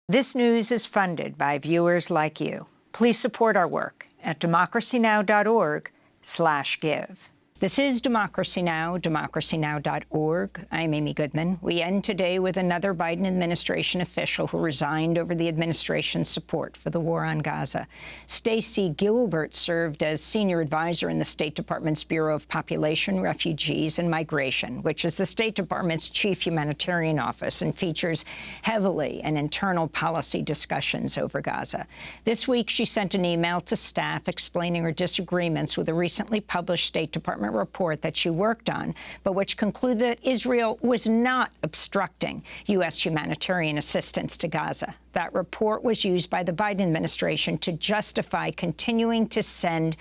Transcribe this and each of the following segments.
This news is funded by viewers like you. Please support our work at democracynow.org/give. This is Democracy Now!, democracynow.org. I'm Amy Goodman. We end today with another Biden administration official who resigned over the administration's support for the war on Gaza. Stacy Gilbert served as senior advisor in the State Department's Bureau of Population, Refugees, and Migration, which is the State Department's chief humanitarian office and features heavily in internal policy discussions over Gaza. This week, she sent an email to staff explaining her disagreements with a recently published State Department report that she worked on, but which concluded that Israel was not obstructing U.S. humanitarian assistance to Gaza. That report was used by the Biden administration to justify continuing to send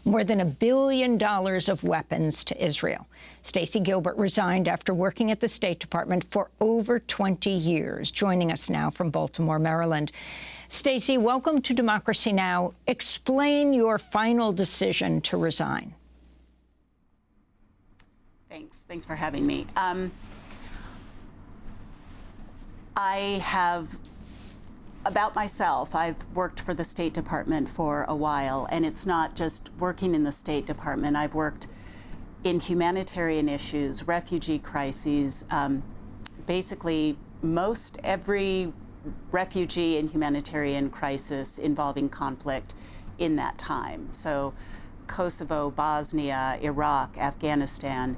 more than $1 billion of weapons to Israel. Stacy Gilbert resigned after working at the State Department for over 20 years. Joining us now from Baltimore, Maryland. Stacy, welcome to Democracy Now! Explain your final decision to resign. Thanks for having me. I have, about myself, I've worked for the State Department for a while, and it's not just working in the State Department. I've worked in humanitarian issues, refugee crises, basically most every refugee and humanitarian crisis involving conflict in that time. So Kosovo, Bosnia, Iraq, Afghanistan.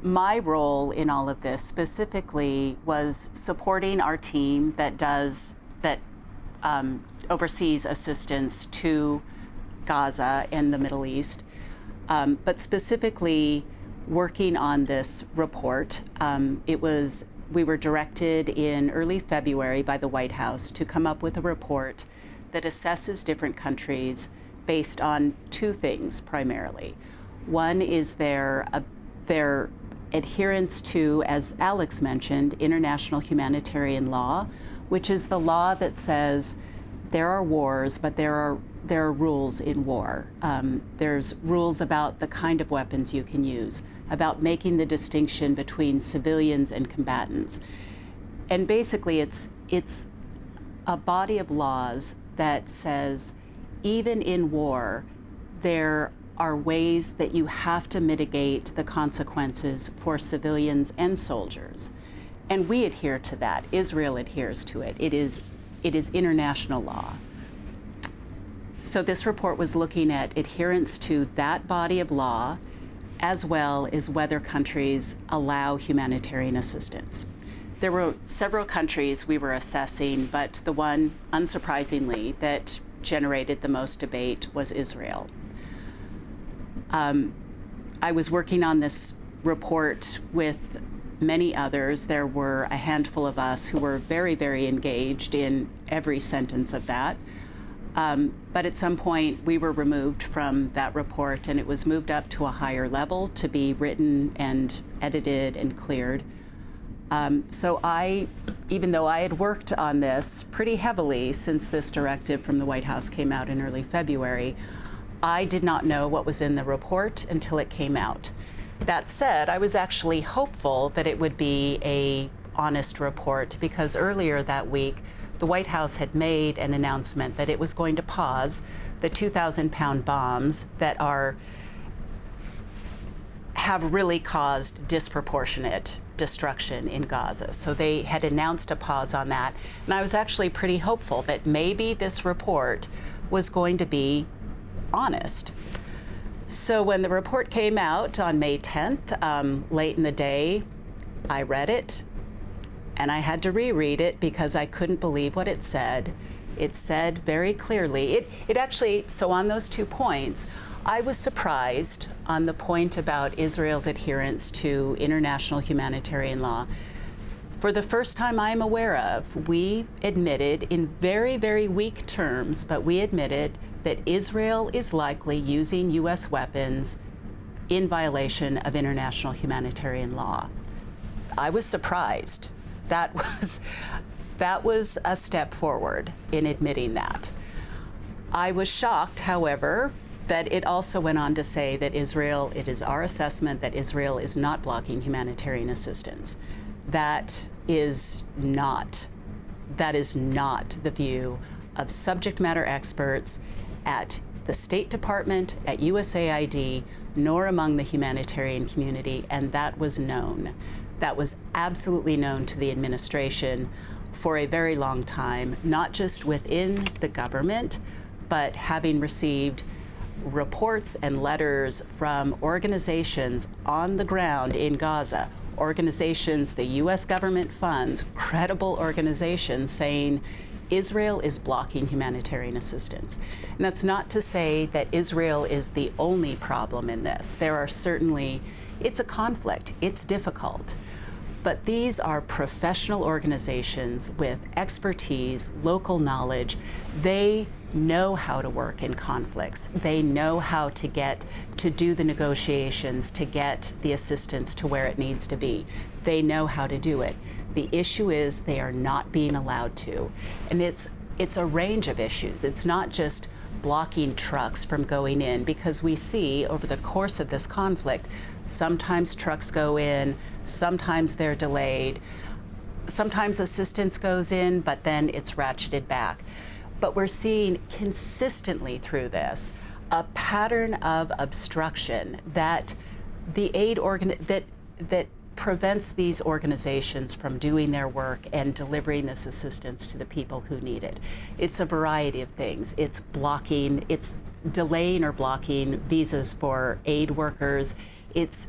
My role in all of this specifically was supporting our team that oversees assistance to Gaza and the Middle East, but specifically working on this report. We were directed in early February by the White House to come up with a report that assesses different countries based on two things primarily. One is their adherence to, as Alex mentioned, international humanitarian law, which is the law that says there are wars, but there are rules in war. There's rules about the kind of weapons you can use, about making the distinction between civilians and combatants. And basically, it's a body of laws that says even in war, there are ways that you have to mitigate the consequences for civilians and soldiers. And we adhere to that. Israel adheres to it. It is international law. So this report was looking at adherence to that body of law, as well as whether countries allow humanitarian assistance. There were several countries we were assessing, but the one, unsurprisingly, that generated the most debate was Israel. I was working on this report with many others. There were a handful of us who were very, very engaged in every sentence of that. But at some point, we were removed from that report, and it was moved up to a higher level to be written and edited and cleared. So even though I had worked on this pretty heavily since this directive from the White House came out in early February, I did not know what was in the report until it came out. That said, I was actually hopeful that it would be an honest report, because earlier that week, the White House had made an announcement that it was going to pause the 2,000-pound bombs that have really caused disproportionate destruction in Gaza. So they had announced a pause on that. And I was actually pretty hopeful that maybe this report was going to be honest. So when the report came out on May 10th, late in the day, I read it, and I had to reread it because I couldn't believe what it said. It said very clearly, it actually, so on those 2 points, I was surprised on the point about Israel's adherence to international humanitarian law. For the first time I'm aware of, we admitted in very, very weak terms, but we admitted that Israel is likely using U.S. weapons in violation of international humanitarian law. I was surprised. That was a step forward in admitting that. I was shocked, however, that it also went on to say that it is our assessment that Israel is not blocking humanitarian assistance. That is not the view of subject matter experts at the State Department, at USAID, nor among the humanitarian community, and that was known. That was absolutely known to the administration for a very long time, not just within the government, but having received reports and letters from organizations on the ground in Gaza, organizations the U.S. government funds, credible organizations saying Israel is blocking humanitarian assistance. And that's not to say that Israel is the only problem in this. There are certainly, it's a conflict, it's difficult. But these are professional organizations with expertise, local knowledge. They know how to work in conflicts. They know how to do the negotiations, to get the assistance to where it needs to be. They know how to do it. The issue is they are not being allowed to. And it's a range of issues. It's not just blocking trucks from going in, because we see over the course of this conflict, sometimes trucks go in, sometimes they're delayed, sometimes assistance goes in, but then it's ratcheted back. But we're seeing consistently through this a pattern of obstruction that the aid that prevents these organizations from doing their work and delivering this assistance to the people who need it. It's a variety of things. It's blocking, it's delaying or blocking visas for aid workers. It's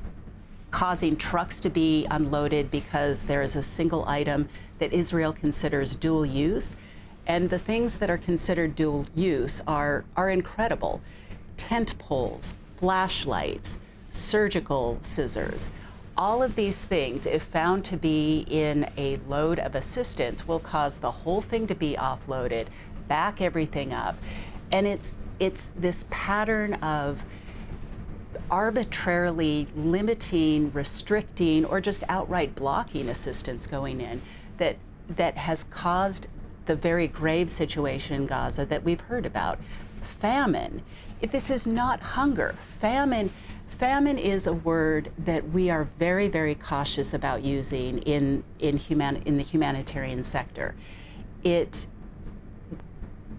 causing trucks to be unloaded because there is a single item that Israel considers dual use. And the things that are considered dual use are incredible. Tent poles, flashlights, surgical scissors. All of these things, if found to be in a load of assistance, will cause the whole thing to be offloaded, back everything up. And it's this pattern of arbitrarily limiting, restricting, or just outright blocking assistance going in that has caused the very grave situation in Gaza that we've heard about. Famine. This is not hunger. Famine is a word that we are very, very cautious about using in the humanitarian sector.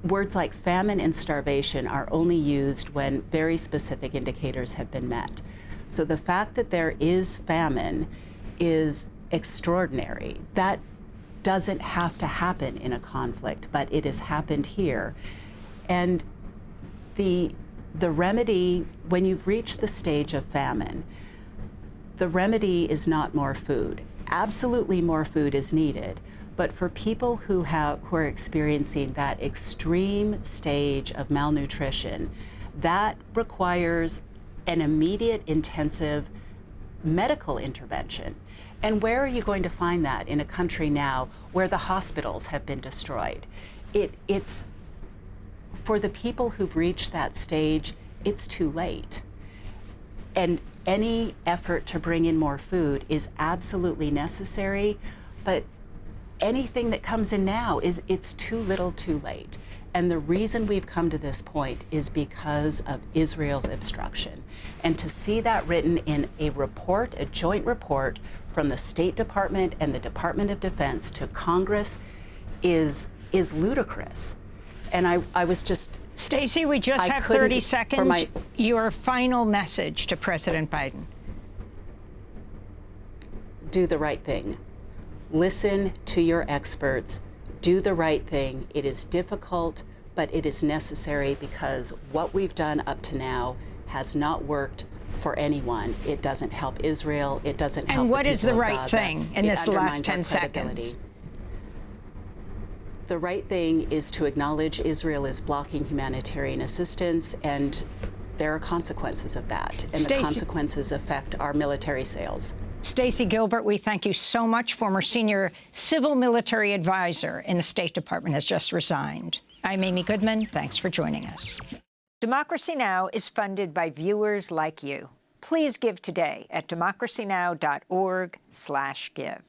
Words like famine and starvation are only used when very specific indicators have been met. So the fact that there is famine is extraordinary. That doesn't have to happen in a conflict, but it has happened here. And the remedy, when you've reached the stage of famine, the remedy is not more food. Absolutely more food is needed, but for people who are experiencing that extreme stage of malnutrition, that requires an immediate, intensive medical intervention. And where are you going to find that in a country now where the hospitals have been destroyed? It's for the people who've reached that stage, it's too late. And any effort to bring in more food is absolutely necessary, but anything that comes in now it's too little too late. And the reason we've come to this point is because of Israel's obstruction. And to see that written in a report, a joint report from the State Department and the Department of Defense to Congress is ludicrous. And I was just... Stacey, we just have 30 seconds. Your final message to President Biden. Do the right thing. Listen to your experts. Do the right thing. It is difficult, but it is necessary because what we've done up to now has not worked for anyone. It doesn't help Israel. It doesn't help the people of Gaza. And what is the right thing in this last 10 seconds? The right thing is to acknowledge Israel is blocking humanitarian assistance, and there are consequences of that. And the consequences affect our military sales. Stacy Gilbert, we thank you so much. Former senior civil military advisor in the State Department has just resigned. I'm Amy Goodman. Thanks for joining us. Democracy Now! Is funded by viewers like you. Please give today at democracynow.org/give.